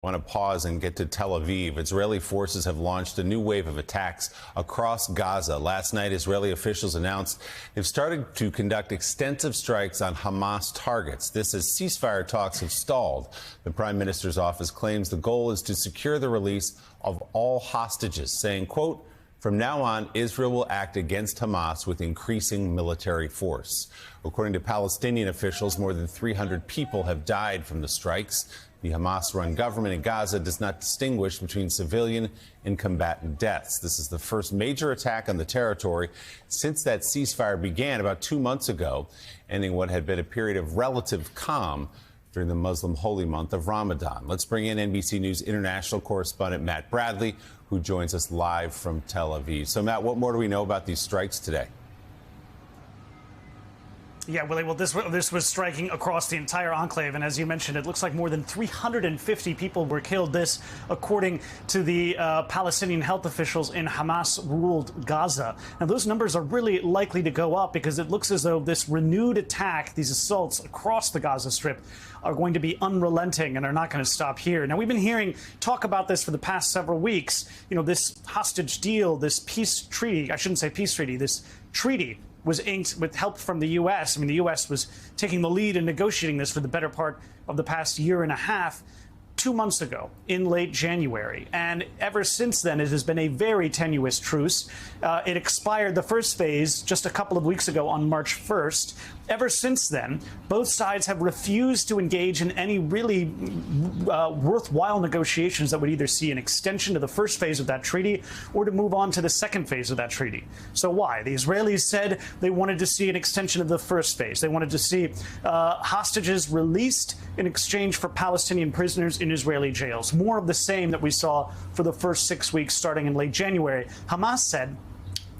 Want to pause and get to Tel Aviv. Israeli forces have launched a new wave of attacks across Gaza. Last night, Israeli officials announced they've started to conduct extensive strikes on Hamas targets. This as ceasefire talks have stalled. The prime minister's office claims the goal is to secure the release of all hostages, saying, quote, "From now on, Israel will act against Hamas with increasing military force." According to Palestinian officials, more than 300 people have died from the strikes. The Hamas-run government in Gaza does not distinguish between civilian and combatant deaths. This is the first major attack on the territory since that ceasefire began about 2 months ago, ending what had been a period of relative calm during the Muslim holy month of Ramadan. Let's bring in NBC News international correspondent Matt Bradley, who joins us live from Tel Aviv. So, Matt, what more do we know about these strikes today? Yeah, Willie, well, this was striking across the entire enclave. And as you mentioned, it looks like more than 350 people were killed. This, according to the Palestinian health officials in Hamas-ruled Gaza. Now, those numbers are really likely to go up because it looks as though this renewed attack, these assaults across the Gaza Strip, are going to be unrelenting and are not going to stop here. Now, we've been hearing talk about this for the past several weeks. You know, this hostage deal, this peace treaty, I shouldn't say peace treaty, this treaty was inked with help from the U.S. I mean, the U.S. was taking the lead in negotiating this for the better part of the past year and a half. 2 months ago, in late January. And ever since then, it has been a very tenuous truce. It expired, the first phase, just a couple of weeks ago on March 1st. Ever since then, both sides have refused to engage in any really worthwhile negotiations that would either see an extension to the first phase of that treaty or to move on to the second phase of that treaty. So why? The Israelis said they wanted to see an extension of the first phase. They wanted to see hostages released in exchange for Palestinian prisoners in Israeli jails. More of the same that we saw for the first 6 weeks starting in late January. Hamas said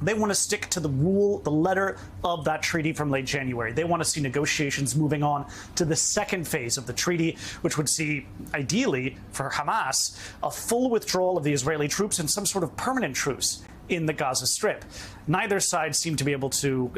they want to stick to the letter of that treaty from late January. They want to see negotiations moving on to the second phase of the treaty, which would see, ideally, for Hamas, a full withdrawal of the Israeli troops and some sort of permanent truce in the Gaza Strip. Neither side seemed to be able to,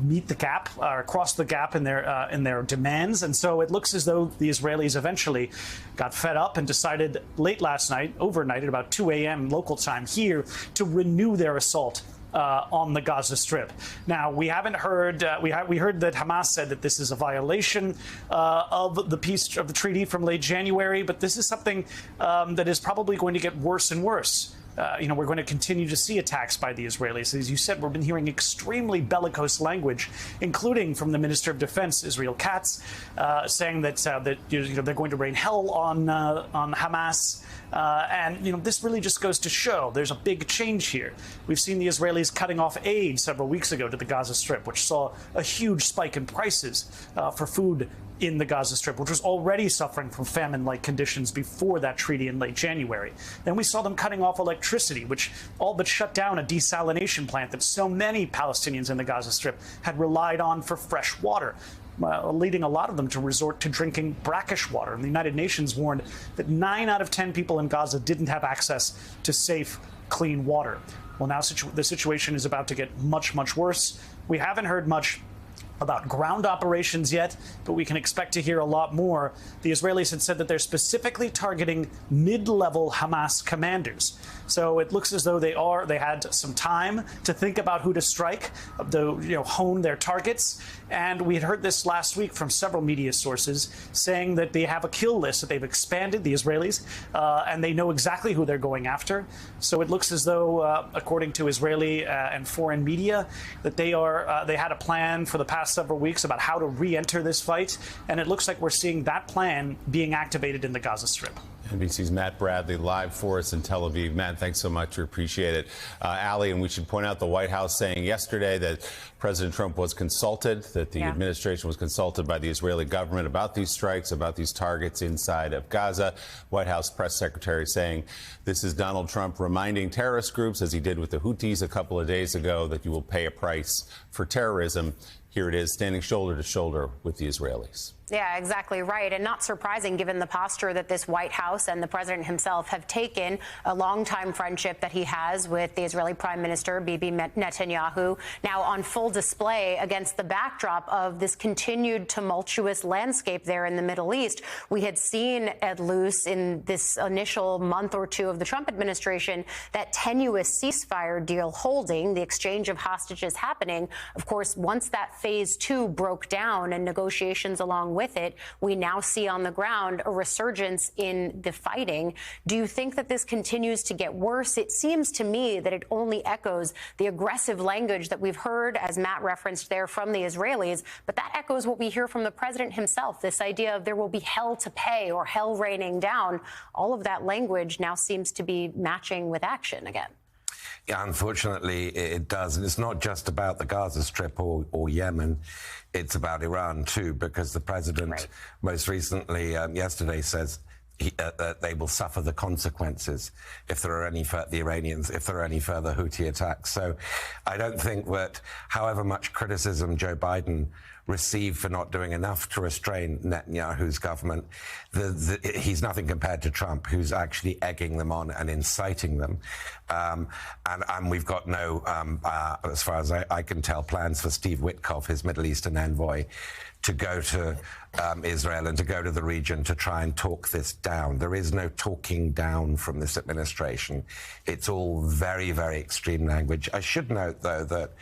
meet the gap or cross the gap in their demands, and so it looks as though the Israelis eventually got fed up and decided late last night, overnight at about 2 a.m. local time here, to renew their assault on the Gaza Strip. Now, we haven't heard. We heard that Hamas said that this is a violation of the treaty from late January, but this is something that is probably going to get worse and worse. We're going to continue to see attacks by the Israelis. As you said, we've been hearing extremely bellicose language, including from the Minister of Defense, Israel Katz, saying that they're going to rain hell on Hamas. This really just goes to show there's a big change here. We've seen the Israelis cutting off aid several weeks ago to the Gaza Strip, which saw a huge spike in prices for food in the Gaza Strip, which was already suffering from famine-like conditions before that treaty in late January. Then we saw them cutting off electricity, which all but shut down a desalination plant that so many Palestinians in the Gaza Strip had relied on for fresh water, leading a lot of them to resort to drinking brackish water. And the United Nations warned that 9 out of 10 people in Gaza didn't have access to safe, clean water. Well, now the situation is about to get much, much worse. We haven't heard much about ground operations yet, but we can expect to hear a lot more. The Israelis had said that they're specifically targeting mid-level Hamas commanders. So it looks as though they had some time to think about who to strike, hone their targets. And we had heard this last week from several media sources saying that they have a kill list, that they've expanded, the Israelis, and they know exactly who they're going after. So it looks as though, according to Israeli and foreign media, that they had a plan for the past several weeks about how to re-enter this fight. And it looks like we're seeing that plan being activated in the Gaza Strip. NBC's Matt Bradley live for us in Tel Aviv. Matt, thanks so much. We appreciate it. Ali, and we should point out the White House saying yesterday that President Trump was consulted, that the administration was consulted by the Israeli government about these strikes, about these targets inside of Gaza. White House press secretary saying this is Donald Trump reminding terrorist groups, as he did with the Houthis a couple of days ago, that you will pay a price for terrorism. Here it is, standing shoulder to shoulder with the Israelis. Yeah, exactly right. And not surprising given the posture that this White House and the president himself have taken, a longtime friendship that he has with the Israeli Prime Minister, Bibi Netanyahu, now on full display against the backdrop of this continued tumultuous landscape there in the Middle East. We had seen at loose in this initial month or two of the Trump administration that tenuous ceasefire deal holding, the exchange of hostages happening. Of course, once that phase 2 broke down and negotiations along with it, we now see on the ground a resurgence in the fighting. Do you think that this continues to get worse? It seems to me that it only echoes the aggressive language that we've heard, as Matt referenced there, from the Israelis, but that echoes what we hear from the president himself, this idea of there will be hell to pay or hell raining down. All of that language now seems to be matching with action again. Yeah, unfortunately, it does. And it's not just about the Gaza Strip or Yemen. It's about Iran, too, because the president most recently yesterday says they will suffer the consequences if there are any the Iranians, if there are any further Houthi attacks. So I don't think that however much criticism Joe Biden received for not doing enough to restrain Netanyahu's government, he's nothing compared to Trump, who's actually egging them on and inciting them. And we've got no, as far as I can tell, plans for Steve Witkoff, his Middle Eastern envoy, to go to Israel and to go to the region to try and talk this down. There is no talking down from this administration. It's all very, very extreme language. I should note, though, that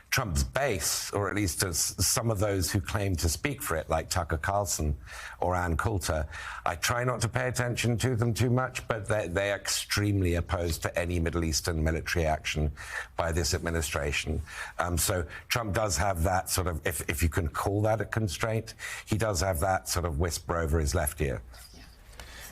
Trump's base, or at least some of those who claim to speak for it, like Tucker Carlson or Ann Coulter, I try not to pay attention to them too much, but they're extremely opposed to any Middle Eastern military action by this administration. So Trump does have that sort of, if you can call that a constraint, he does have that sort of whisper over his left ear.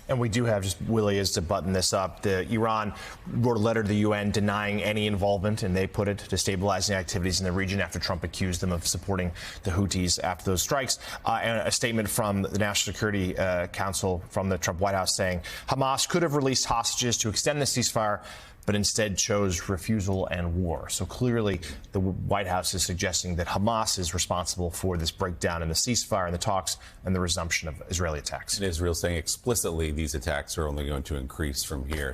And we do have, just Willie, is to button this up, Iran wrote a letter to the UN denying any involvement, and they put it, destabilizing activities in the region after Trump accused them of supporting the Houthis after those strikes. And a statement from the National Security Council from the Trump White House saying Hamas could have released hostages to extend the ceasefire, but instead chose refusal and war. So clearly, the White House is suggesting that Hamas is responsible for this breakdown in the ceasefire and the talks and the resumption of Israeli attacks. And Israel saying explicitly these attacks are only going to increase from here.